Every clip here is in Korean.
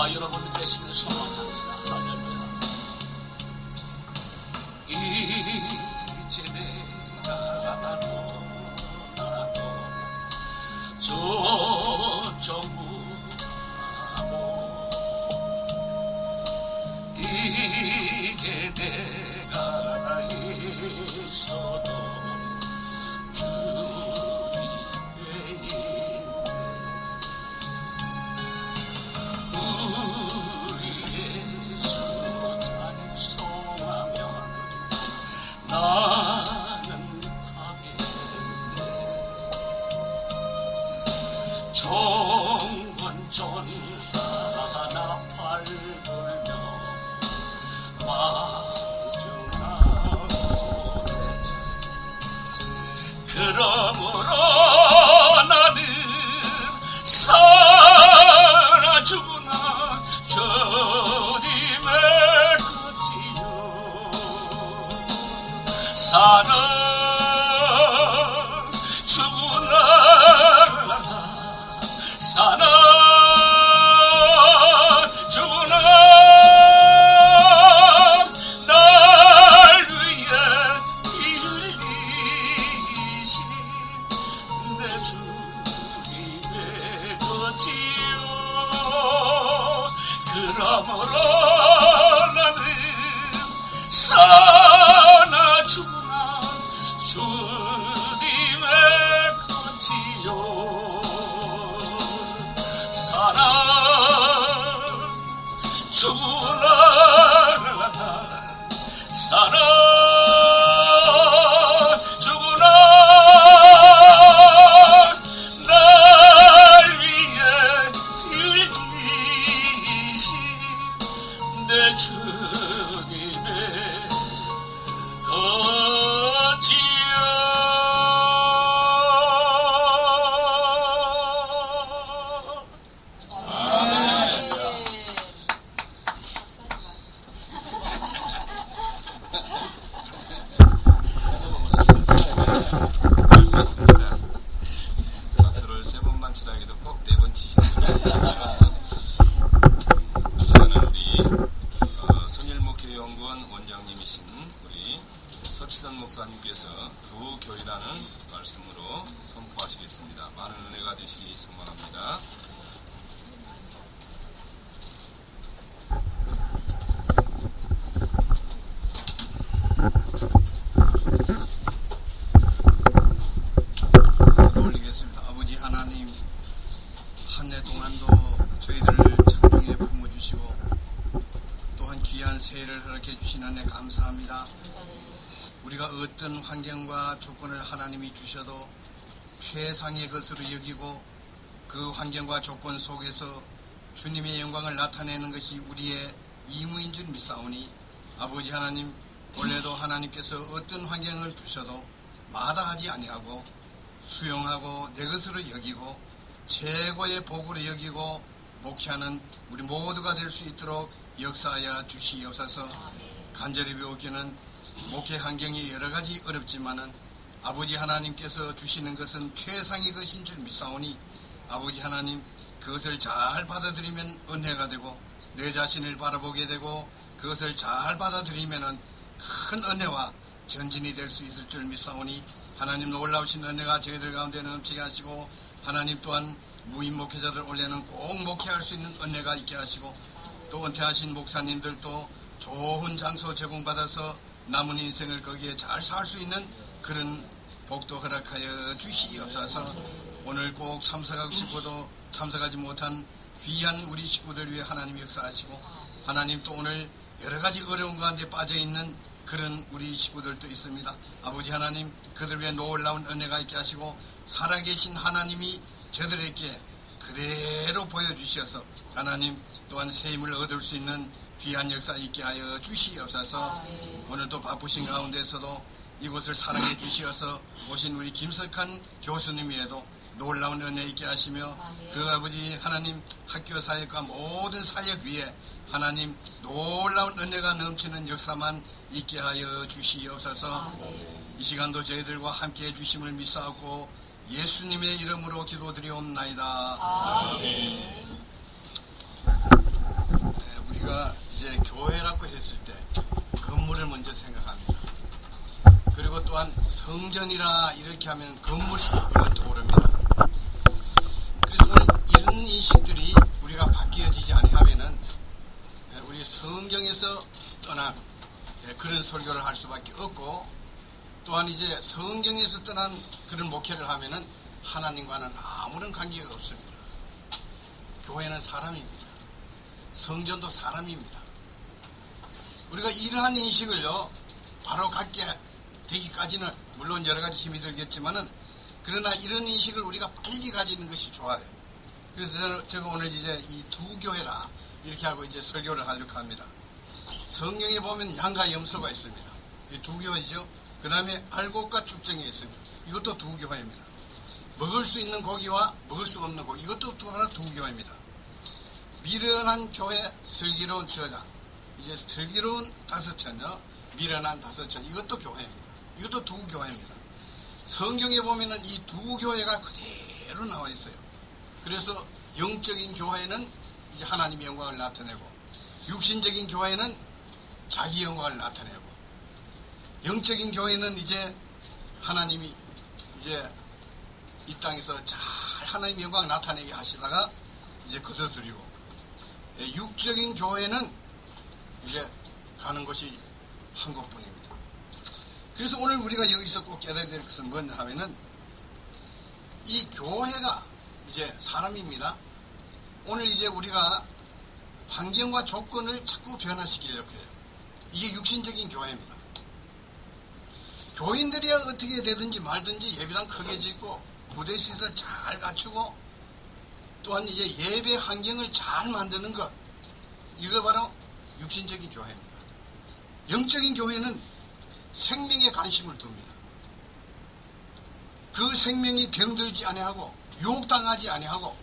다 여러분 되시길 소망합니다. 할렐루야. 이제 내가 떠나도 저정무하고 이제 내가 있어도 주님의 우리 예수 찬송하면 나는 가겠네. 정권 전사 나팔 불며 마주나오네. 그러므로 나는 살아 죽으나 주님의 끝이요 살아 죽으나 살아 죽으나 날 위해 빌리신 내 주님의 것이요 그러므로 나는 사나 죽으나 주님의 것이요 살아 죽으나 살아 죽으나 날 위해 빌리신 내 주님의 것이요 할 수 있습니다. 박수를 3번만 치라기도 꼭 4번 치시는군요. 주제는 우리 성일목교연구원 원장님이신 우리 서치선 목사님께서 두 교회라는 말씀으로 선포하시겠습니다. 많은 은혜가 되시기 소망합니다. 올리겠습니다. 아버지 하나님, 한 해 동안도 저희들을 장중에 품어주시고 또한 귀한 새해를 허락해 주신 은혜 감사합니다. 우리가 어떤 환경과 조건을 하나님이 주셔도 최상의 것으로 여기고 그 환경과 조건 속에서 주님의 영광을 나타내는 것이 우리의 임무인 줄 믿사오니 아버지 하나님, 원래도 하나님께서 어떤 환경을 주셔도 마다하지 아니하고 수용하고 내 것으로 여기고 최고의 복으로 여기고 목회하는 우리 모두가 될 수 있도록 역사하여 주시옵소서. 간절히 배우기는 목회 환경이 여러 가지 어렵지만은 아버지 하나님께서 주시는 것은 최상의 것인 줄 믿사오니 아버지 하나님, 그것을 잘 받아들이면 은혜가 되고 내 자신을 바라보게 되고 그것을 잘 받아들이면은 큰 은혜와 전진이 될 수 있을 줄 믿사오니 하나님 놀라우신 은혜가 저희들 가운데 넘치게 하시고 하나님 또한 무임 목회자들 올해는 꼭 목회할 수 있는 은혜가 있게 하시고 또 은퇴하신 목사님들도 좋은 장소 제공받아서 남은 인생을 거기에 잘 살 수 있는 그런 복도 허락하여 주시옵소서. 오늘 꼭 참석하고 싶어도 참석하지 못한 귀한 우리 식구들 위해 하나님 역사하시고 하나님 또 오늘 여러 가지 어려운 가운데 빠져있는 그런 우리 식구들도 있습니다. 아버지 하나님, 그들 위해 놀라운 은혜가 있게 하시고 살아계신 하나님이 저들에게 그대로 보여주셔서 하나님 또한 새 힘을 얻을 수 있는 귀한 역사 있게 하여 주시옵소서. 오늘도 바쁘신 가운데서도 이곳을 사랑해 주시어서 오신 우리 김석한 교수님 위에도 놀라운 은혜 있게 하시며 그 아버지 하나님 학교 사역과 모든 사역 위에 하나님 놀라운 은혜가 넘치는 역사만 있게 하여 주시옵소서. 이 시간도 저희들과 함께 해주심을 믿사옵고 예수님의 이름으로 기도드리옵나이다. 아멘. 이렇게 하면 건물이 얼른 떠오릅니다. 그래서 오늘 이런 인식들이 우리가 바뀌어지지 아니하면은 우리 성경에서 떠난 그런 설교를 할 수밖에 없고, 또한 이제 성경에서 떠난 그런 목회를 하면은 하나님과는 아무런 관계가 없습니다. 교회는 사람입니다. 성전도 사람입니다. 우리가 이러한 인식을요 바로 갖게 되기까지는 물론 여러 가지 힘이 들겠지만은, 그러나 이런 인식을 우리가 빨리 가지는 것이 좋아요. 그래서 제가 오늘 이제 이 두 교회라 이렇게 하고 이제 설교를 하려고 합니다. 성경에 보면 양과 염소가 있습니다. 이 두 교회죠. 그 다음에 알곡과 축정이 있습니다. 이것도 두 교회입니다. 먹을 수 있는 고기와 먹을 수 없는 고기, 이것도 또 하나 두 교회입니다. 미련한 교회, 슬기로운 저자, 이제 슬기로운 다섯천여, 미련한 다섯천, 이것도 교회입니다. 이것도 두 교회입니다. 성경에 보면은 이 두 교회가 그대로 나와 있어요. 그래서 영적인 교회는 이제 하나님의 영광을 나타내고, 육신적인 교회는 자기 영광을 나타내고, 영적인 교회는 이제 하나님이 이제 이 땅에서 잘 하나님의 영광을 나타내게 하시다가 이제 거둬들이고, 육적인 교회는 이제 가는 것이 한 곳뿐입니다. 그래서 오늘 우리가 여기서 꼭 깨달아야 될 것은 뭐냐 하면은, 이 교회가 이제 사람입니다. 오늘 이제 우리가 환경과 조건을 자꾸 변화시키려고 해요. 이게 육신적인 교회입니다. 교인들이야 어떻게 되든지 말든지 예배당 크게 짓고 부대시설 잘 갖추고, 또한 이제 예배 환경을 잘 만드는 것, 이거 바로 육신적인 교회입니다. 영적인 교회는 생명에 관심을 둡니다. 그 생명이 병들지 아니하고 유혹당하지 아니하고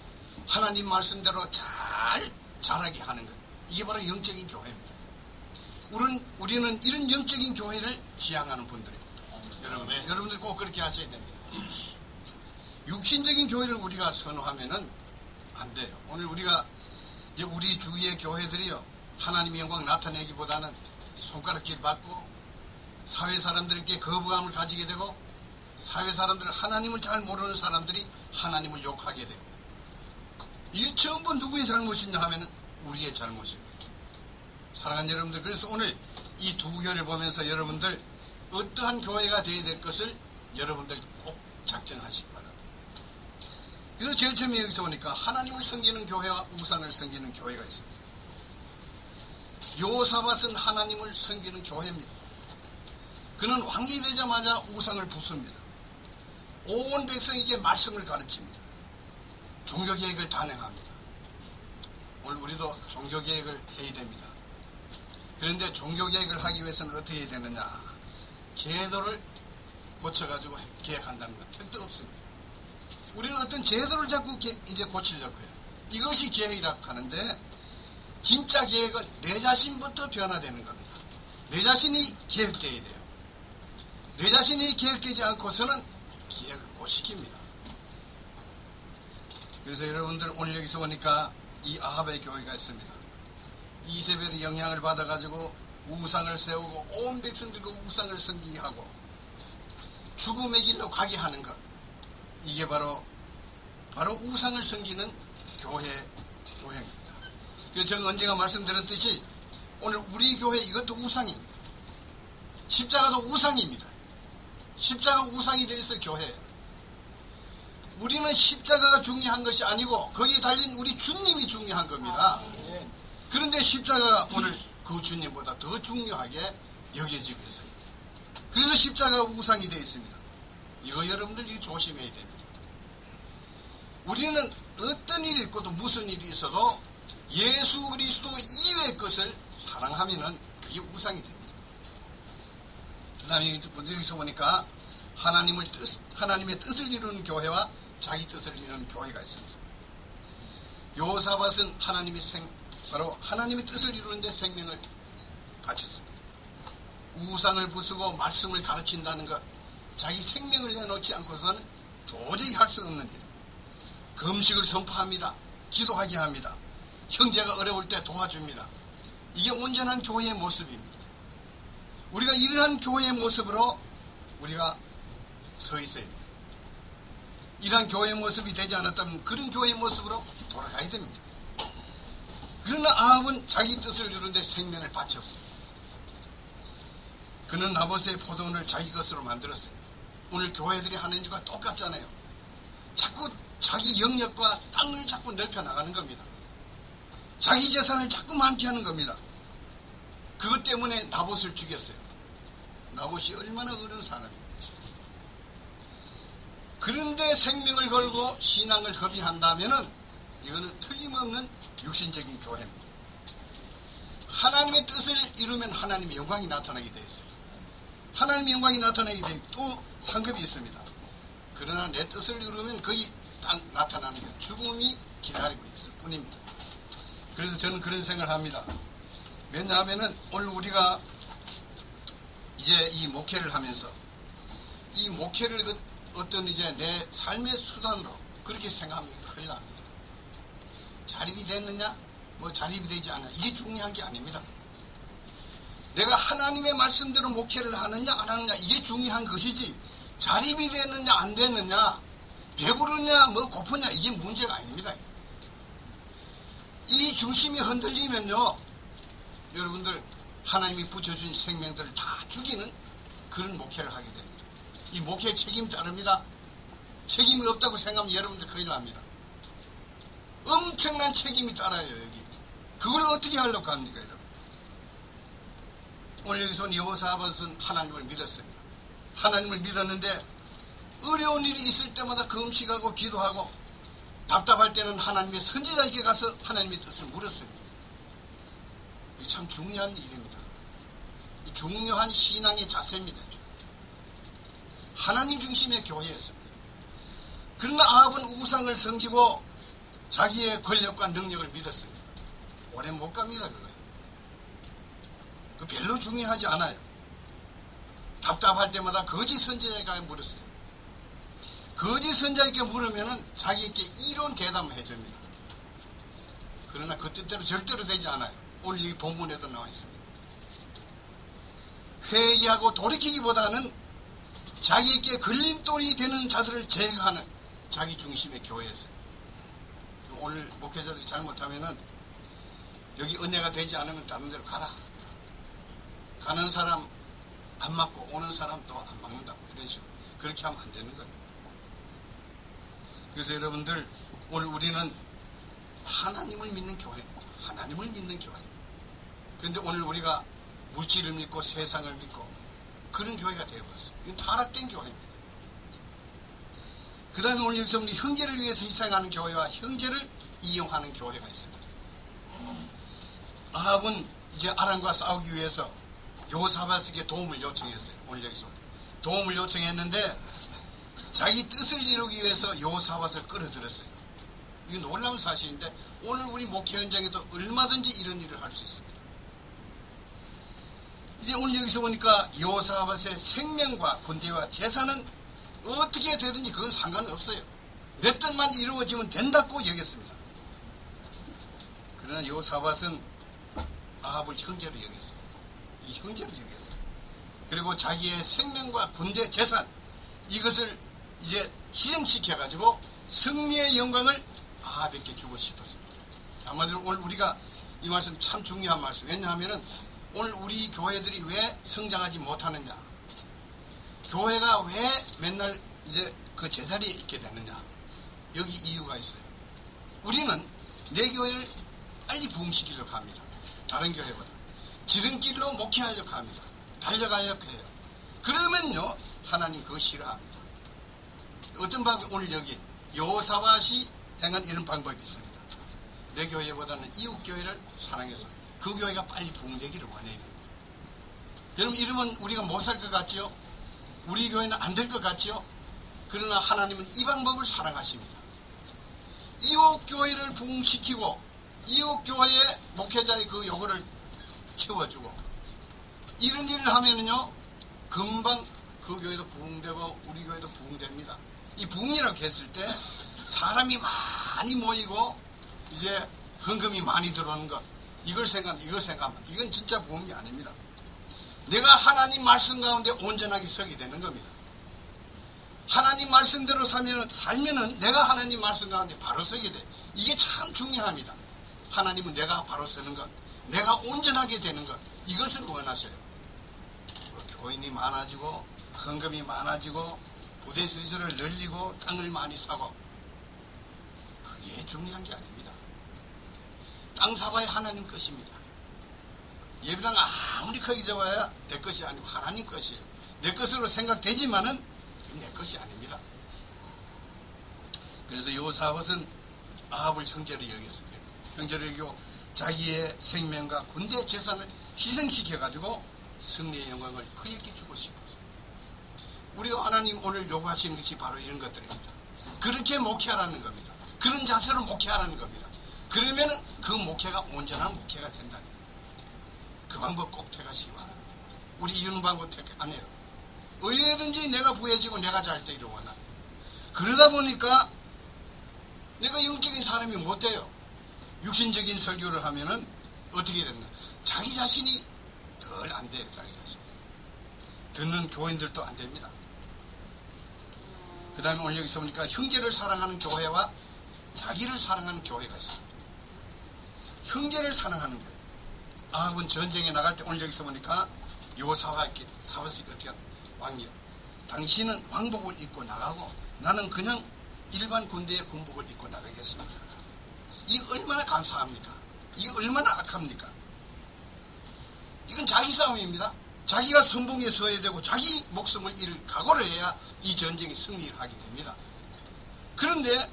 하나님 말씀대로 잘 자라게 하는 것, 이게 바로 영적인 교회입니다. 우리는 이런 영적인 교회를 지향하는 분들입니다. 여러분들 꼭 그렇게 하셔야 됩니다. 육신적인 교회를 우리가 선호하면은 안 돼요. 오늘 우리가 이제 우리 주위의 교회들이요, 하나님의 영광 나타내기보다는 손가락질 받고 사회 사람들에게 거부감을 가지게 되고, 사회 사람들, 하나님을 잘 모르는 사람들이 하나님을 욕하게 되고, 이게 전부 누구의 잘못이냐 하면은 우리의 잘못입니다. 사랑하는 여러분들, 그래서 오늘 이 두 교회를 보면서 여러분들 어떠한 교회가 되어야 될 것을 여러분들 꼭 작정하시기 바랍니다. 그래서 제일 처음에 여기서 보니까 하나님을 섬기는 교회와 우상을 섬기는 교회가 있습니다. 요사밧은 하나님을 섬기는 교회입니다. 그는 왕이 되자마자 우상을 부숩니다. 온 백성에게 말씀을 가르칩니다. 종교개혁을 단행합니다. 오늘 우리도 종교개혁을 해야 됩니다. 그런데 종교개혁을 하기 위해서는 어떻게 해야 되느냐? 제도를 고쳐가지고 개혁한다는 것 택도 없습니다. 우리는 어떤 제도를 자꾸 이제 고치려고 해요. 이것이 개혁이라고 하는데, 진짜 개혁은 내 자신부터 변화되는 겁니다. 내 자신이 개혁되어야 돼요. 내 자신이 개혁되지 않고서는 개혁을 못 시킵니다. 그래서 여러분들 오늘 여기서 보니까 이 아합의 교회가 있습니다. 이세벨의 영향을 받아가지고 우상을 세우고 온 백성들과 우상을 섬기게 하고 죽음의 길로 가게 하는 것, 이게 바로 우상을 섬기는 교회 모형입니다. 그래서 제가 언젠가 말씀드렸듯이 오늘 우리 교회 이것도 우상입니다. 십자가도 우상입니다. 십자가 우상이 되어서 교회예요. 우리는 십자가가 중요한 것이 아니고 거기에 달린 우리 주님이 중요한 겁니다. 그런데 십자가가 오늘 그 주님보다 더 중요하게 여겨지고 있어요. 그래서 십자가가 우상이 되어 있습니다. 이거 여러분들 이거 조심해야 됩니다. 우리는 어떤 일이 있고도 무슨 일이 있어도 예수 그리스도 이외의 것을 사랑하면은 그게 우상이 됩니다. 그 다음에 여기서 보니까 하나님의 뜻을 이루는 교회와 자기 뜻을 이루는 교회가 있습니다. 요사밧은 바로 하나님의 뜻을 이루는데 생명을 바쳤습니다. 우상을 부수고 말씀을 가르친다는 것, 자기 생명을 내놓지 않고서는 도저히 할 수 없는 일입니다. 금식을 선포합니다. 기도하게 합니다. 형제가 어려울 때 도와줍니다. 이게 온전한 교회의 모습입니다. 우리가 이러한 교회의 모습으로 우리가 서 있어야 돼요. 이러한 교회의 모습이 되지 않았다면 그런 교회의 모습으로 돌아가야 됩니다. 그러나 아합은 자기 뜻을 이루는데 생명을 바쳤어요. 그는 나봇의 포도원을 자기 것으로 만들었어요. 오늘 교회들이 하는 일과 똑같잖아요. 자꾸 자기 영역과 땅을 자꾸 넓혀 나가는 겁니다. 자기 재산을 자꾸 많게 하는 겁니다. 그것 때문에 나봇을 죽였어요. 나봇이 얼마나 어려운 사람입니다. 그런데 생명을 걸고 신앙을 허비한다면은 이거는 틀림없는 육신적인 교회입니다. 하나님의 뜻을 이루면 하나님의 영광이 나타나게 되어 있어요. 하나님의 영광이 나타나게 되면 또 상급이 있습니다. 그러나 내 뜻을 이루면 거기 나타나는 게 죽음이 기다리고 있을 뿐입니다. 그래서 저는 그런 생각을 합니다. 왜냐하면은 오늘 우리가 이제 이 목회를 하면서 이 목회를 어떤 이제 내 삶의 수단으로 그렇게 생각하면 큰일 납니다. 자립이 됐느냐 뭐 자립이 되지 않느냐 이게 중요한 게 아닙니다. 내가 하나님의 말씀대로 목회를 하느냐 안 하느냐 이게 중요한 것이지 자립이 됐느냐 안 됐느냐 배부르냐 뭐 고프냐 이게 문제가 아닙니다. 이 중심이 흔들리면요 여러분들 하나님이 붙여준 생명들을 다 죽이는 그런 목회를 하게 됩니다. 이 목회에 책임이 따릅니다. 책임이 없다고 생각하면 여러분들 큰일 납니다. 엄청난 책임이 따라요. 여기 그걸 어떻게 하려고 합니까 여러분? 오늘 여기서 여호사밧은 하나님을 믿었습니다. 하나님을 믿었는데 어려운 일이 있을 때마다 금식하고 기도하고 답답할 때는 하나님의 선지자에게 가서 하나님의 뜻을 물었습니다. 이게 참 중요한 일입니다. 중요한 신앙의 자세입니다. 하나님 중심의 교회였습니다. 그러나 아합은 우상을 섬기고 자기의 권력과 능력을 믿었습니다. 오래 못 갑니다. 그거예요. 그 별로 중요하지 않아요. 답답할 때마다 거짓 선지자에게 가서 물었어요. 거짓 선지자에게 물으면은 자기에게 이런 대답을 해줍니다. 그러나 그 뜻대로 절대로 되지 않아요. 오늘 여기 본문에도 나와 있습니다. 회개하고 돌이키기보다는 자기에게 걸림돌이 되는 자들을 제거하는 자기 중심의 교회였어요. 오늘 목회자들이 잘못하면은 여기 은혜가 되지 않으면 다른 데로 가라. 가는 사람 안 맞고 오는 사람 또 안 맞는다. 이런 식으로. 그렇게 하면 안 되는 거예요. 그래서 여러분들 오늘 우리는 하나님을 믿는 교회입니다. 하나님을 믿는 교회. 그런데 오늘 우리가 물질을 믿고 세상을 믿고 그런 교회가 되어버렸어요. 이건 타락된 교회입니다. 그 다음에 오늘 여기서 형제를 위해서 희생하는 교회와 형제를 이용하는 교회가 있습니다. 아합은 이제 아람과 싸우기 위해서 여호사밧에게 도움을 요청했어요. 오늘 여기서 도움을 요청했는데 자기 뜻을 이루기 위해서 여호사밧을 끌어들였어요. 이게 놀라운 사실인데 오늘 우리 목회 현장에도 얼마든지 이런 일을 할 수 있습니다. 이제 오늘 여기서 보니까 여호사밧의 생명과 군대와 재산은 어떻게 되든지 그건 상관없어요. 내 뜻만 이루어지면 된다고 여겼습니다. 그러나 여호사밧은 아합을 형제로 여겼어요. 이 형제로 여겼어요. 그리고 자기의 생명과 군대, 재산 이것을 이제 실행시켜가지고 승리의 영광을 아합에게 주고 싶었습니다. 한마디로 오늘 우리가 이 말씀 참 중요한 말씀. 왜냐하면은 오늘 우리 교회들이 왜 성장하지 못하느냐? 교회가 왜 맨날 이제 그 제자리에 있게 되느냐? 여기 이유가 있어요. 우리는 내 교회를 빨리 부흥시키려고 합니다. 다른 교회보다. 지름길로 목회하려고 합니다. 달려가려고 해요. 그러면요, 하나님 그거 싫어합니다. 어떤 방법, 오늘 여기 여호사밧이 행한 이런 방법이 있습니다. 내 교회보다는 이웃 교회를 사랑해서 그 교회가 빨리 부흥되기를 원해야 됩니다. 여러분 이러면 우리가 못 살 것 같지요? 우리 교회는 안 될 것 같지요? 그러나 하나님은 이 방법을 사랑하십니다. 이웃 교회를 부흥시키고 이웃 교회의 목회자의 그 요구를 채워주고 이런 일을 하면은요 금방 그 교회도 부흥되고 우리 교회도 부흥됩니다. 이 부흥이라고 했을 때 사람이 많이 모이고 이제 헌금이 많이 들어오는 것 이걸 생각하면 이건 진짜 부흥이 아닙니다. 내가 하나님 말씀 가운데 온전하게 서게 되는 겁니다. 하나님 말씀대로 살면은 내가 하나님 말씀 가운데 바로 서게 돼. 이게 참 중요합니다. 하나님은 내가 바로 서는 것, 내가 온전하게 되는 것, 이것을 원하셔요. 교인이 많아지고 헌금이 많아지고 부대 시설을 늘리고 땅을 많이 사고, 그게 중요한 게 아닙니다. 땅 사봐야 하나님 것입니다. 예배당 아무리 크게 잡아야 내 것이 아니고 하나님 것이에요. 내 것으로 생각되지만은 내 것이 아닙니다. 그래서 여호사밧은 아합을 형제로 여겼어요. 형제로 여기고 자기의 생명과 군대 재산을 희생시켜가지고 승리의 영광을 그에게 주고 싶어서. 우리가 하나님 오늘 요구하시는 것이 바로 이런 것들입니다. 그렇게 목회하라는 겁니다. 그런 자세로 목회하라는 겁니다. 그러면 그 목회가 온전한 목회가 된다는 거예요. 그 방법 꼭 택하시기 바랍니다. 우리 이런 방법 택 안 해요. 어디든지 내가 부해지고 내가 잘 되기를 원하는. 그러다 보니까 내가 영적인 사람이 못 돼요. 육신적인 설교를 하면은 어떻게 됐나? 자기 자신이 늘 안 돼요. 자기 자신. 듣는 교인들도 안 됩니다. 그 다음에 오늘 여기서 보니까 형제를 사랑하는 교회와 자기를 사랑하는 교회가 있습니다. 형제를 사랑하는 교회. 아합은 전쟁에 나갈 때 오늘 여기서 보니까 여호사밧이 어떻게 하는 왕이요. 당신은 왕복을 입고 나가고 나는 그냥 일반 군대의 군복을 입고 나가겠습니다. 이게 얼마나 간사합니까? 이게 얼마나 악합니까? 이건 자기 싸움입니다. 자기가 선봉에 서야 되고 자기 목숨을 잃을 각오를 해야 이 전쟁에 승리를 하게 됩니다. 그런데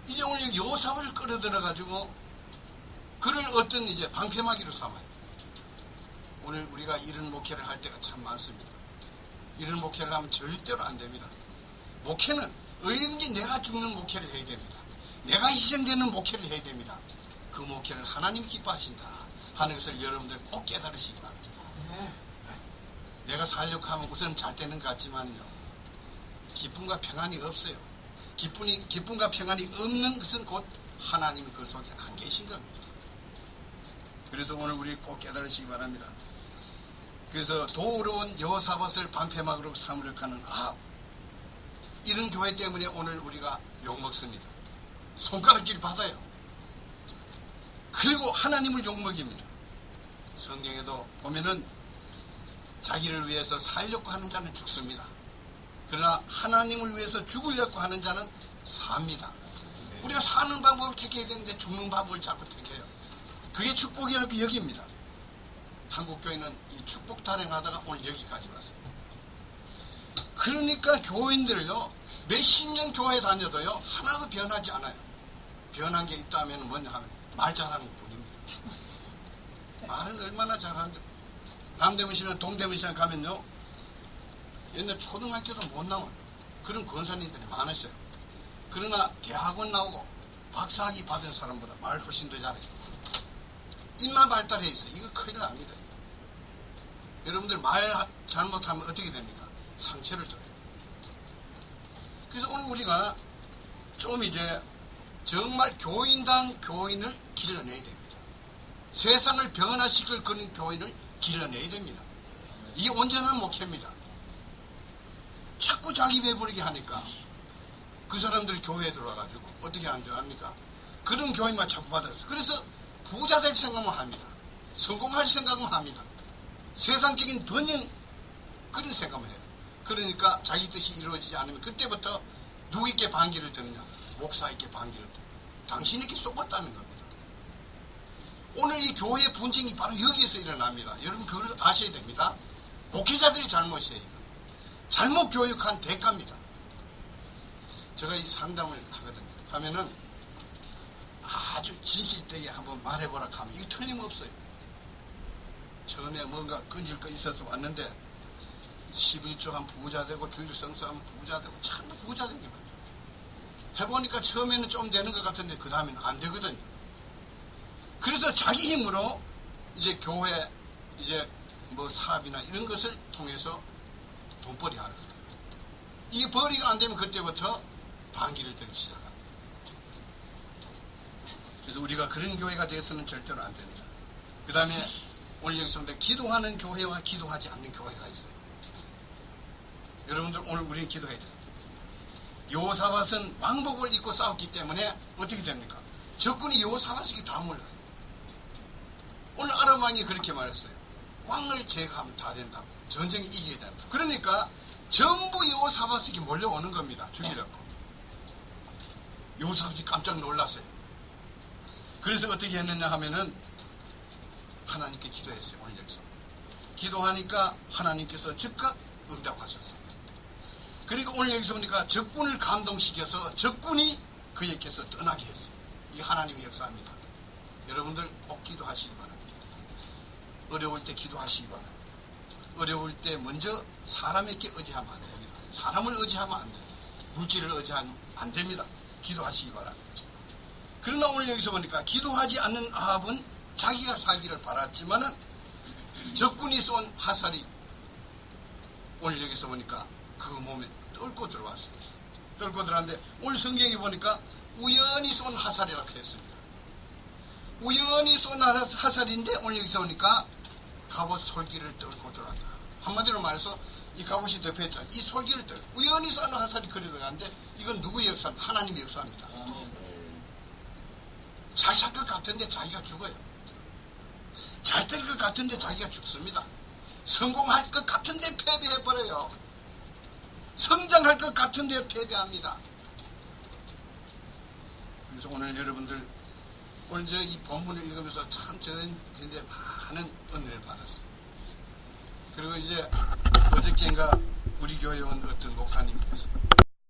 이제 오늘 여호사밧을 끌어들여 가지고 그를 어떤 이제 방패막이로 삼아요. 오늘 우리가 이런 목회를 할 때가 참 많습니다. 이런 목회를 하면 절대로 안 됩니다. 목회는 어디든지 내가 죽는 목회를 해야 됩니다. 내가 희생되는 목회를 해야 됩니다. 그 목회를 하나님 기뻐하신다 하는 것을 여러분들 꼭 깨달으시기 바랍니다. 내가 살려고 하면 우선 잘 되는 것 같지만요, 기쁨과 평안이 없어요. 기쁨과 평안이 없는 것은 곧 하나님이 그 속에 안 계신 겁니다. 그래서 오늘 우리 꼭 깨달으시기 바랍니다. 그래서 도우러운 여호사밧을 방패막으로 삼으려하는 아합, 이런 교회 때문에 오늘 우리가 욕먹습니다. 손가락질 받아요. 그리고 하나님을 욕먹입니다. 성경에도 보면은 자기를 위해서 살려고 하는 자는 죽습니다. 그러나 하나님을 위해서 죽으려고 하는 자는 삽니다. 우리가 사는 방법을 택해야 되는데 죽는 방법을 자꾸 택해요. 그게 축복이라고 여깁니다. 한국교회는 이 축복 타령하다가 오늘 여기까지 왔어요. 그러니까 교인들요, 몇십 년 교회 다녀도요 하나도 변하지 않아요. 변한 게 있다면 뭐냐 하면 말 잘하는 것 뿐입니다. 말은 얼마나 잘하는데, 남대문시나 동대문시나 가면요 옛날 초등학교도 못 나온 그런 권사님들이 많았어요. 그러나 대학원 나오고 박사학위 받은 사람보다 말 훨씬 더 잘해요. 입만 발달해 있어요. 이거 큰일 납니다. 여러분들 말 잘못하면 어떻게 됩니까? 상처를 줘요. 그래서 오늘 우리가 좀 이제 정말 교인당 교인을 길러내야 됩니다. 세상을 변화시킬 그런 교인을 길러내야 됩니다. 이게 온전한 목회입니다. 자꾸 자기 배부르게 하니까 그 사람들이 교회에 들어와가지고 어떻게 안 좋아합니까? 그런 교인만 자꾸 받았어요. 그래서 부자 될 생각만 합니다. 성공할 생각만 합니다. 세상적인 번영, 그런 생각만 해요. 그러니까 자기 뜻이 이루어지지 않으면 그때부터 누구에게 반기를 드느냐? 목사에게 반기를 드느냐? 당신에게 쏘았다는 겁니다. 오늘 이 교회의 분쟁이 바로 여기에서 일어납니다. 여러분 그걸 아셔야 됩니다. 목회자들이 잘못이에요. 이건. 잘못 교육한 대가입니다. 제가 이 상담을 하거든요. 하면은 아주 진실되게 한번 말해보라 하면 이거 틀림없어요. 처음에 뭔가 끊질 거 있어서 왔는데 11조 한 부자 되고 주일 성수하면 부자 되고 참 부자 되는 게 많죠. 해보니까 처음에는 좀 되는 것 같은데 그 다음에는 안 되거든요. 그래서 자기 힘으로 이제 교회 이제 뭐 사업이나 이런 것을 통해서 돈벌이 하는 거예요. 이게 벌이가 안 되면 그때부터 반기를 들기 시작합니다. 그래서 우리가 그런 교회가 되어서는 절대로 안 됩니다. 그 다음에 오늘 여기서 기도하는 교회와 기도하지 않는 교회가 있어요. 여러분들 오늘 우리는 기도해야 돼요. 여호사밧은 왕복을 입고 싸웠기 때문에 어떻게 됩니까? 적군이 여호사밧에게 다 몰라요. 오늘 아람 왕이 그렇게 말했어요. 왕을 제거하면 다 된다고. 전쟁에 이겨야 된다. 그러니까 전부 여호사밧에게 몰려오는 겁니다. 죽이려고. 여호사밧이 깜짝 놀랐어요. 그래서 어떻게 했느냐 하면은 하나님께 기도했어요. 오늘 여기서 기도하니까 하나님께서 즉각 응답하셨어요. 그리고 오늘 여기서 보니까 적군을 감동시켜서 적군이 그에게서 떠나게 했어요. 이 하나님의 역사입니다. 여러분들 꼭 기도하시기 바랍니다. 어려울 때 기도하시기 바랍니다. 어려울 때 먼저 사람에게 의지하면 안 돼요. 사람을 의지하면 안 돼요. 물질을 의지하면 안 됩니다. 기도하시기 바랍니다. 그러나 오늘 여기서 보니까 기도하지 않는 아합은 자기가 살기를 바랐지만은 적군이 쏜 화살이 오늘 여기서 보니까 그 몸에 뚫고 들어왔어요. 뚫고 들어왔는데 오늘 성경에 보니까 우연히 쏜 화살이라고 했습니다. 우연히 쏜 화살인데 오늘 여기서 보니까 갑옷 솔기를 뚫고 들어왔다. 한마디로 말해서 이 갑옷이 덮였잖아요. 이 솔기를 뚫고 우연히 쏜 화살이 그리 들어왔는데 이건 누구의 역사입니까? 하나님의 역사입니다. 잘 살 것 같은데 자기가 죽어요. 잘 될 것 같은데 자기가 죽습니다. 성공할 것 같은데 패배해버려요. 성장할 것 같은데 패배합니다. 그래서 오늘 여러분들 오늘 저 이 본문을 읽으면서 참 저는 굉장히 많은 은혜를 받았어요. 그리고 이제 어저께인가 우리 교회 온 어떤 목사님께서